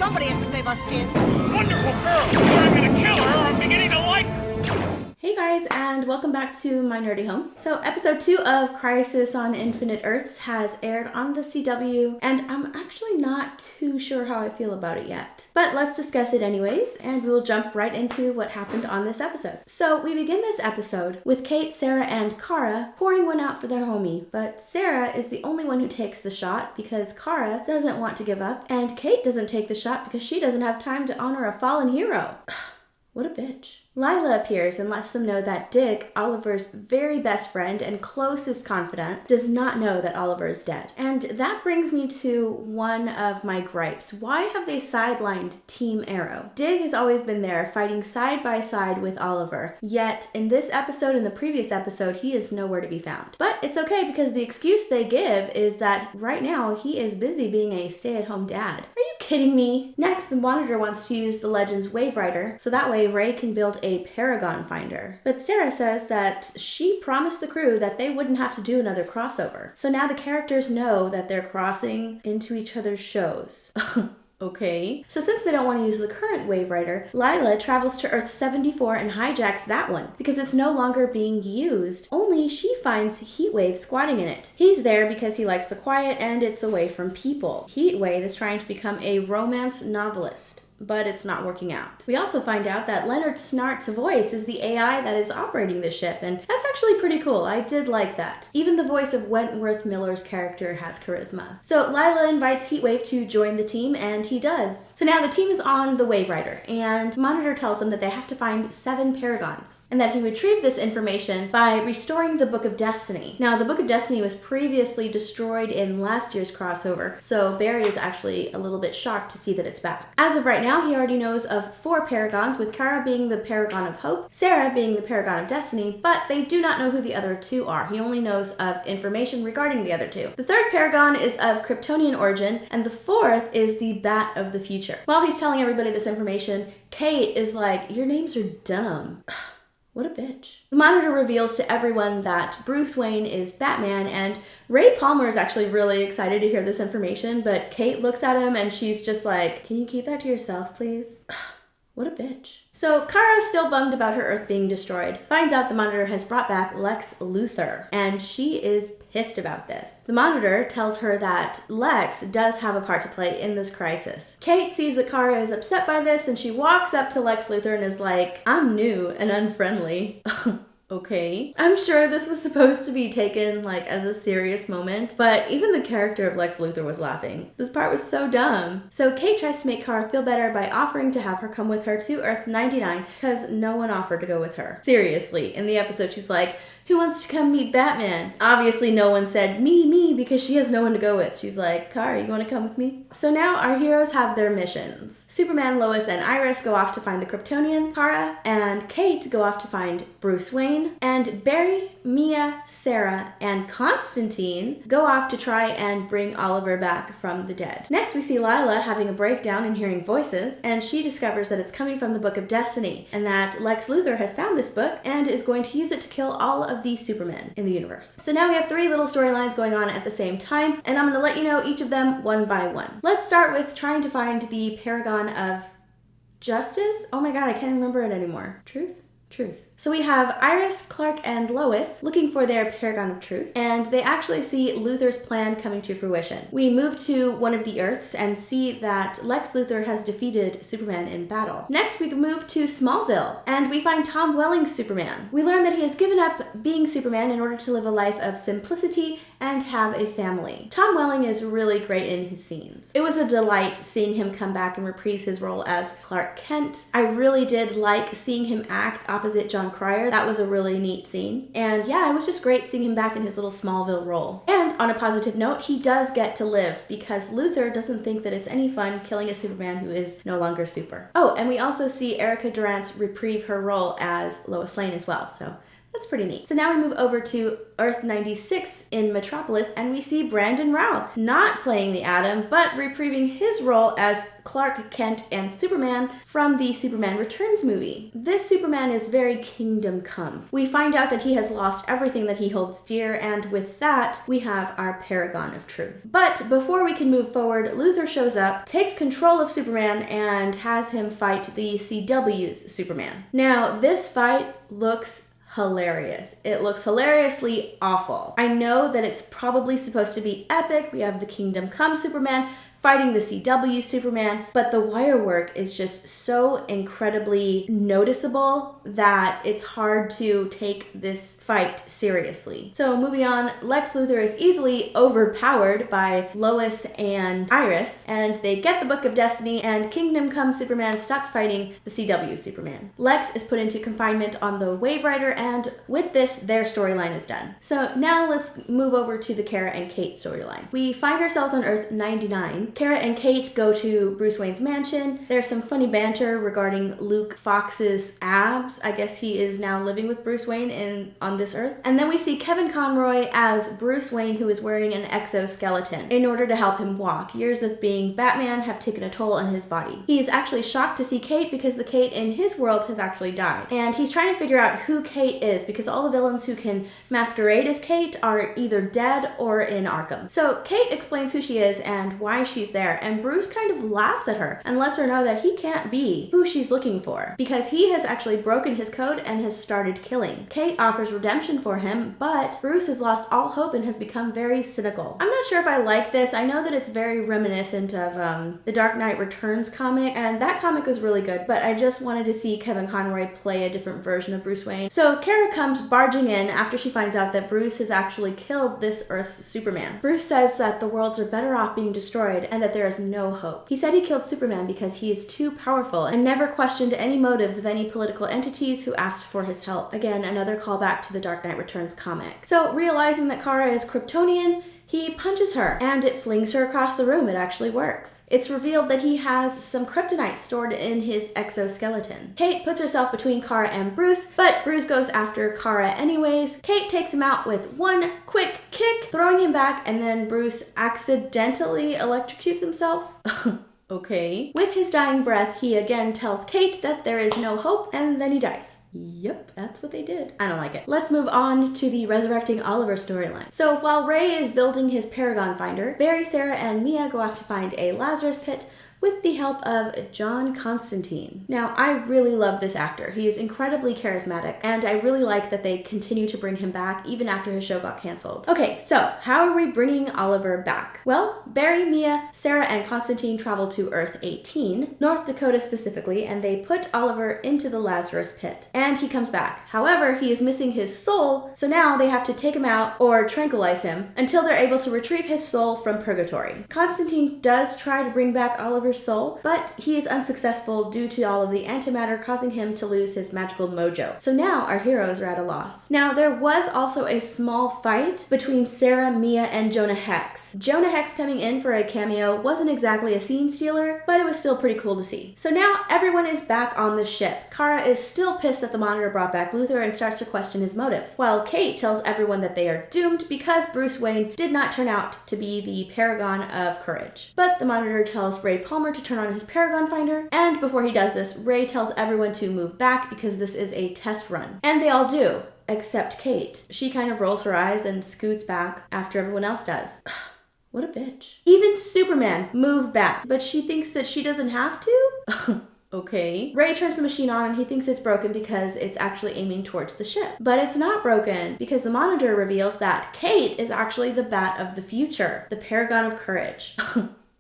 Somebody has to save our skins. Wonderful girl! I'm gonna kill her or I'm beginning to like her! Hey guys, and welcome back to my nerdy home. So episode 2 of Crisis on Infinite Earths has aired on the CW, and I'm actually not too sure how I feel about it yet. But let's discuss it anyways, and we will jump right into what happened on this episode. So we begin this episode with Kate, Sarah, and Kara pouring one out for their homie, but Sarah is the only one who takes the shot because Kara doesn't want to give up, and Kate doesn't take the shot because she doesn't have time to honor a fallen hero. What a bitch. Lila appears and lets them know that Dick, Oliver's very best friend and closest confidant, does not know that Oliver is dead. And that brings me to one of my gripes. Why have they sidelined Team Arrow? Dick has always been there, fighting side by side with Oliver. Yet, in this episode and the previous episode, he is nowhere to be found. But it's okay because the excuse they give is that right now he is busy being a stay-at-home dad. Are you kidding me? Next, the Monitor wants to use the Legends Wave Rider, so that way Ray can build a Paragon finder. But Sarah says that she promised the crew that they wouldn't have to do another crossover. So now the characters know that they're crossing into each other's shows. Okay. So since they don't want to use the current Wave Rider, Lila travels to Earth 74 and hijacks that one because it's no longer being used. Only she finds Heatwave squatting in it. He's there because he likes the quiet and it's away from people. Heatwave is trying to become a romance novelist, but it's not working out. We also find out that Leonard Snart's voice is the AI that is operating the ship, and that's actually pretty cool. I did like that. Even the voice of Wentworth Miller's character has charisma. So Lila invites Heatwave to join the team, and he does. So now the team is on the Wave Rider, and Monitor tells them that they have to find 7 Paragons, and that he retrieved this information by restoring the Book of Destiny. Now, the Book of Destiny was previously destroyed in last year's crossover, so Barry is actually a little bit shocked to see that it's back. As of right now, he already knows of 4 Paragons, with Kara being the Paragon of Hope, Sarah being the Paragon of Destiny, but they do not know who the other 2 are. He only knows of information regarding the other 2. The 3rd Paragon is of Kryptonian origin, and the 4th is the Bat of the Future. While he's telling everybody this information, Kate is like, "Your names are dumb." What a bitch. The Monitor reveals to everyone that Bruce Wayne is Batman, and Ray Palmer is actually really excited to hear this information, but Kate looks at him and she's just like, "Can you keep that to yourself, please?" What a bitch. So Kara's still bummed about her Earth being destroyed, finds out the Monitor has brought back Lex Luthor, and she is pissed about this. The Monitor tells her that Lex does have a part to play in this crisis. Kate sees that Kara is upset by this, and she walks up to Lex Luthor and is like, "I'm new and unfriendly." Okay. I'm sure this was supposed to be taken like as a serious moment, but even the character of Lex Luthor was laughing. This part was so dumb. So Kate tries to make Kara feel better by offering to have her come with her to Earth 99 because no one offered to go with her. Seriously, in the episode she's like, "Who wants to come meet Batman?" Obviously no one said me because she has no one to go with. She's like, "Kara, you want to come with me?" So now our heroes have their missions. Superman, Lois, and Iris go off to find the Kryptonian. Kara and Kate go off to find Bruce Wayne. And Barry, Mia, Sarah, and Constantine go off to try and bring Oliver back from the dead. Next we see Lila having a breakdown and hearing voices, and she discovers that it's coming from the Book of Destiny, and that Lex Luthor has found this book and is going to use it to kill all of the Supermen in the universe. So now we have 3 little storylines going on at the same time, and I'm going to let you know each of them one by one. Let's start with trying to find the Paragon of Justice. Oh my god, I can't remember it anymore. Truth. So we have Iris, Clark, and Lois looking for their Paragon of Truth, and they actually see Luthor's plan coming to fruition. We move to one of the Earths and see that Lex Luthor has defeated Superman in battle. Next, we move to Smallville, and we find Tom Welling's Superman. We learn that he has given up being Superman in order to live a life of simplicity and have a family. Tom Welling is really great in his scenes. It was a delight seeing him come back and reprise his role as Clark Kent. I really did like seeing him act opposite John Cryer. That was a really neat scene. And yeah, it was just great seeing him back in his little Smallville role. And on a positive note, he does get to live because Luthor doesn't think that it's any fun killing a Superman who is no longer super. Oh, and we also see Erica Durance reprieve her role as Lois Lane as well. So That's pretty neat. So now we move over to Earth 96 in Metropolis, and we see Brandon Routh not playing the Atom, but reprising his role as Clark Kent and Superman from the Superman Returns movie. This Superman is very Kingdom Come. We find out that he has lost everything that he holds dear, and with that, we have our Paragon of Truth. But before we can move forward, Luthor shows up, takes control of Superman, and has him fight the CW's Superman. Now, this fight looks hilarious. It looks hilariously awful. I know that it's probably supposed to be epic. We have the Kingdom Come Superman fighting the CW Superman, but the wire work is just so incredibly noticeable that it's hard to take this fight seriously. So moving on, Lex Luthor is easily overpowered by Lois and Iris, and they get the Book of Destiny, and Kingdom Come Superman stops fighting the CW Superman. Lex is put into confinement on the Wave Rider, and with this, their storyline is done. So now let's move over to the Kara and Kate storyline. We find ourselves on Earth 99. Kara and Kate go to Bruce Wayne's mansion. There's some funny banter regarding Luke Fox's abs. I guess he is now living with Bruce Wayne on this Earth. And then we see Kevin Conroy as Bruce Wayne, who is wearing an exoskeleton in order to help him walk. Years of being Batman have taken a toll on his body. He is actually shocked to see Kate because the Kate in his world has actually died. And he's trying to figure out who Kate is because all the villains who can masquerade as Kate are either dead or in Arkham. So Kate explains who she is and why she's there, and Bruce kind of laughs at her and lets her know that he can't be who she's looking for because he has actually broken his code and has started killing. Kate offers redemption for him, but Bruce has lost all hope and has become very cynical. I'm not sure if I like this. I know that it's very reminiscent of the Dark Knight Returns comic, and that comic was really good, but I just wanted to see Kevin Conroy play a different version of Bruce Wayne. So Kara comes barging in after she finds out that Bruce has actually killed this Earth's Superman. Bruce says that the worlds are better off being destroyed and that there is no hope. He said he killed Superman because he is too powerful and never questioned any motives of any political entities who asked for his help. Again, another callback to the Dark Knight Returns comic. So realizing that Kara is Kryptonian, he punches her, and it flings her across the room. It actually works. It's revealed that he has some kryptonite stored in his exoskeleton. Kate puts herself between Kara and Bruce, but Bruce goes after Kara anyways. Kate takes him out with one quick kick, throwing him back, and then Bruce accidentally electrocutes himself. Okay. With his dying breath, he again tells Kate that there is no hope, and then he dies. Yep, that's what they did. I don't like it. Let's move on to the Resurrecting Oliver storyline. So while Ray is building his Paragon Finder, Barry, Sarah, and Mia go off to find a Lazarus pit with the help of John Constantine. Now, I really love this actor. He is incredibly charismatic, and I really like that they continue to bring him back even after his show got canceled. Okay, so how are we bringing Oliver back? Well, Barry, Mia, Sarah, and Constantine travel to Earth 18, North Dakota specifically, and they put Oliver into the Lazarus pit, and he comes back. However, he is missing his soul, so now they have to take him out or tranquilize him until they're able to retrieve his soul from purgatory. Constantine does try to bring back Oliver's soul, but he is unsuccessful due to all of the antimatter causing him to lose his magical mojo. So now our heroes are at a loss. Now there was also a small fight between Sarah, Mia, and Jonah Hex. Jonah Hex coming in for a cameo wasn't exactly a scene stealer, but it was still pretty cool to see. So now everyone is back on the ship. Kara is still pissed that the Monitor brought back Luthor and starts to question his motives, while Kate tells everyone that they are doomed because Bruce Wayne did not turn out to be the paragon of courage. But the Monitor tells Ray Palmer to turn on his Paragon Finder, and before he does this, Ray tells everyone to move back because this is a test run. And they all do, except Kate. She kind of rolls her eyes and scoots back after everyone else does. What a bitch. Even Superman moved back, but she thinks that she doesn't have to? Okay. Ray turns the machine on and he thinks it's broken because it's actually aiming towards the ship. But it's not broken because the Monitor reveals that Kate is actually the Bat of the future, the Paragon of Courage.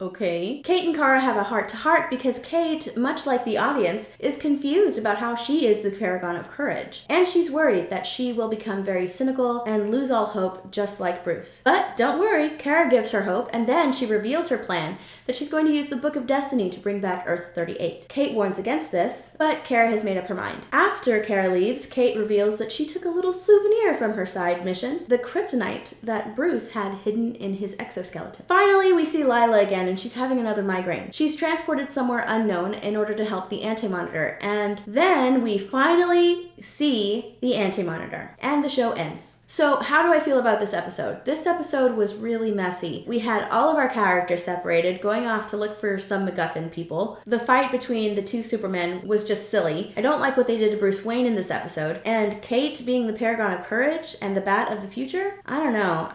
Okay. Kate and Kara have a heart-to-heart because Kate, much like the audience, is confused about how she is the Paragon of Courage. And she's worried that she will become very cynical and lose all hope just like Bruce. But don't worry, Kara gives her hope, and then she reveals her plan that she's going to use the Book of Destiny to bring back Earth 38. Kate warns against this, but Kara has made up her mind. After Kara leaves, Kate reveals that she took a little souvenir from her side mission, the kryptonite that Bruce had hidden in his exoskeleton. Finally, we see Lila again again and she's having another migraine. She's transported somewhere unknown in order to help the Anti-Monitor, and then we finally see the Anti-Monitor, and the show ends. So how do I feel about this episode? This episode was really messy. We had all of our characters separated, going off to look for some MacGuffin people. The fight between the two Supermen was just silly. I don't like what they did to Bruce Wayne in this episode. And Kate being the paragon of courage and the bat of the future? I don't know.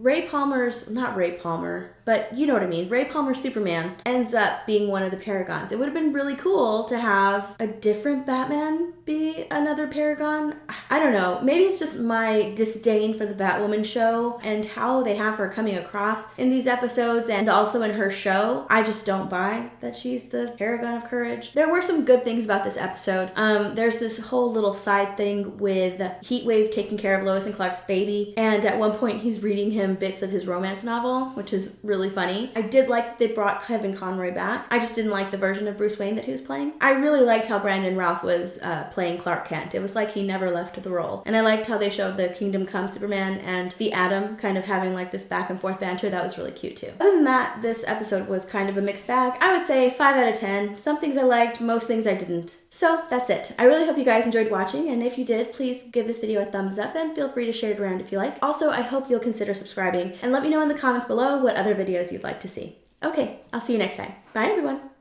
Not Ray Palmer, but you know what I mean. Ray Palmer's Superman ends up being one of the paragons. It would have been really cool to have a different Batman be another paragon. I don't know. Maybe it's just my disdain for the Batwoman show and how they have her coming across in these episodes and also in her show. I just don't buy that she's the paragon of courage. There were some good things about this episode. There's this whole little side thing with Heatwave taking care of Lois and Clark's baby, and at one point he's reading him bits of his romance novel, which is really funny. I did like that they brought Kevin Conroy back. I just didn't like the version of Bruce Wayne that he was playing. I really liked how Brandon Routh was playing Clark Kent. It was like he never left the role. And I liked how they showed the Kingdom Come Superman and the Atom kind of having like this back and forth banter. That was really cute too. Other than that, this episode was kind of a mixed bag. I would say 5 out of 10. Some things I liked, most things I didn't. So that's it. I really hope you guys enjoyed watching, and if you did, please give this video a thumbs up and feel free to share it around if you like. Also, I hope you'll consider subscribing and let me know in the comments below what other videos you'd like to see. Okay, I'll see you next time. Bye everyone.